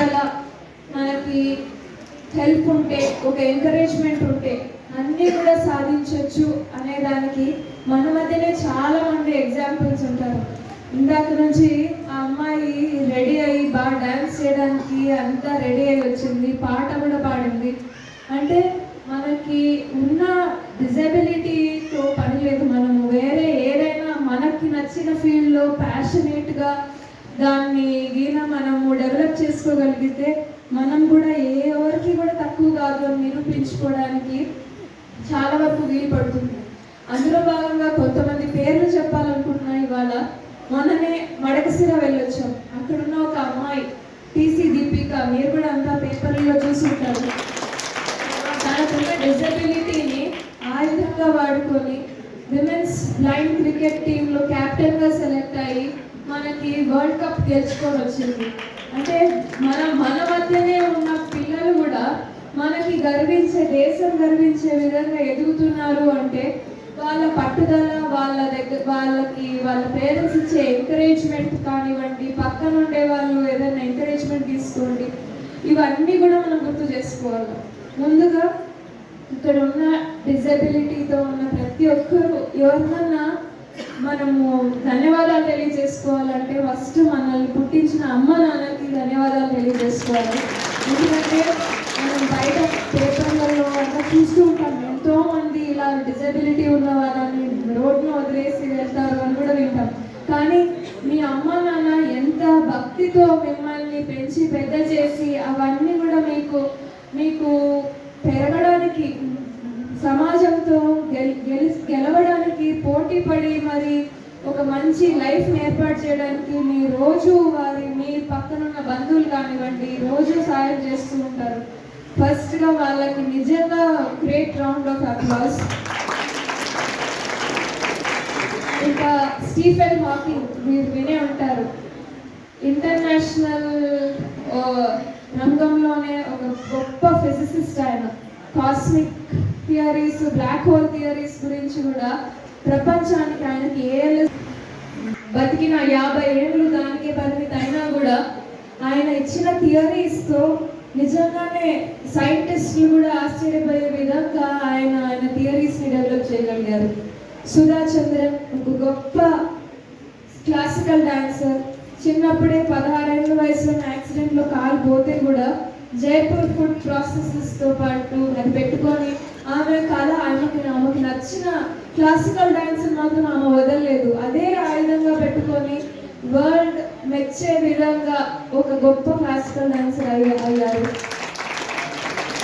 వెనకాల మనకి హెల్ప్ ఉంటే, ఒక ఎంకరేజ్మెంట్ ఉంటే అన్నీ కూడా సాధించవచ్చు అనేదానికి మన మధ్యనే చాలా మంది ఎగ్జాంపుల్స్ ఉంటారు. ఇందాక నుంచి ఆ అమ్మాయి రెడీ అయ్యి బాగా డ్యాన్స్ చేయడానికి అంతా రెడీ అయ్యి వచ్చింది, పాట కూడా పాడింది. అంటే మనకి ఉన్న డిజబిలిటీతో పని లేదు. మనము వేరే ఏదైనా మనకి నచ్చిన ఫీల్డ్లో ప్యాషనేట్గా దాన్ని మనము డెవలప్ చేసుకోగలిగితే మనం కూడా ఎవరికి కూడా తక్కువ కాదు అని నిరూపించుకోవడానికి చాలా వరకు వీలు పడుతుంది. అందులో భాగంగా కొంతమంది పేర్లు చెప్పాలనుకుంటున్నా. ఇవాళ మొన్ననే మడకసిర వెళ్ళొచ్చాం. అక్కడున్న ఒక అమ్మాయి టీసీ దీపిక, మీరు కూడా అంతా పేపర్లో చూసుంటారు. తనకున్న డిజబిలిటీని ఆయుధంగా వాడుకొని విమెన్స్ బ్లైండ్ క్రికెట్ టీంలో క్యాప్టెన్గా సెలెక్ట్ అయ్యి మనకి వరల్డ్ కప్ గెలుచుకొని వచ్చింది. అంటే మన మధ్యనే ఉన్న పిల్లలు కూడా మనకి గర్వించే, దేశం గర్వించే విధంగా ఎదుగుతున్నారు అంటే వాళ్ళ పట్టుదల, వాళ్ళ పేరెంట్స్ ఇచ్చే ఎంకరేజ్మెంట్ కానివ్వండి, పక్కన ఉండే వాళ్ళు ఏదైనా ఎంకరేజ్మెంట్ తీసుకోండి, ఇవన్నీ కూడా మనం గుర్తు చేసుకోవాలి. ముందుగా ఇక్కడ ఉన్న డిజబిలిటీతో ఉన్న ప్రతి ఒక్కరు ఎవరినన్నా మనము ధన్యవాదాలు తెలియజేసుకోవాలంటే ఫస్ట్ మనల్ని పుట్టించిన అమ్మ నాన్నకి ధన్యవాదాలు తెలియజేసుకోవాలి. ఎందుకంటే మనం బయట పేపర్లలో అంతా చూస్తూ ఉంటాం, ఎంతోమంది ఇలా డిజబిలిటీ ఉన్న వాళ్ళని రోడ్ను వదిలేసి వెళ్తారు అని కూడా వింటాం. కానీ మీ అమ్మ నాన్న ఎంత భక్తితో మిమ్మల్ని పెంచి పెద్ద చేసి అవన్నీ కూడా మీకు పెరగడానికి, సమాజంతో గెలవడానికి పోటీ పడి మరి ఒక మంచి లైఫ్ని ఏర్పాటు చేయడానికి మీ పక్కనున్న బంధువులు కానివ్వండి రోజు సాయం చేస్తూ ఉంటారు. ఫస్ట్గా వాళ్ళకి నిజంగా గ్రేట్ రౌండ్ ఆఫ్ అప్లాస్. ఇంకా స్టీఫెన్ హాకింగ్ మీరు వినే ఉంటారు. ఇంటర్నేషనల్ రంగంలోనే ఒక గొప్ప ఫిజిసిస్ట్ ఆయన. Cosmic theories, black hole theories గురించి కూడా ప్రపంచానికి ఆయనకి బతికిన 50 ఏళ్ళు దానికే పరిమితి అయినా కూడా ఆయన ఇచ్చిన థియరీస్తో నిజంగానే సైంటిస్టులు కూడా ఆశ్చర్యపోయే విధంగా ఆయన థియరీస్ని డెవలప్ చేయగలిగారు. సుధా చంద్రన్ ఒక గొప్ప క్లాసికల్ డాన్సర్. చిన్నప్పుడే 16 ఏళ్ళ వయసులో యాక్సిడెంట్లో కాలు పోతే కూడా జైపూర్ ఫుడ్ ప్రాసెసెస్తో పాటు అది పెట్టుకొని ఆమెకి నచ్చిన క్లాసికల్ డాన్స్ మాత్రం ఆమె వదలలేదు. అదే ఆయుధంగా పెట్టుకొని వరల్డ్ మెచ్చే విధంగా ఒక గొప్ప క్లాసికల్ డాన్సర్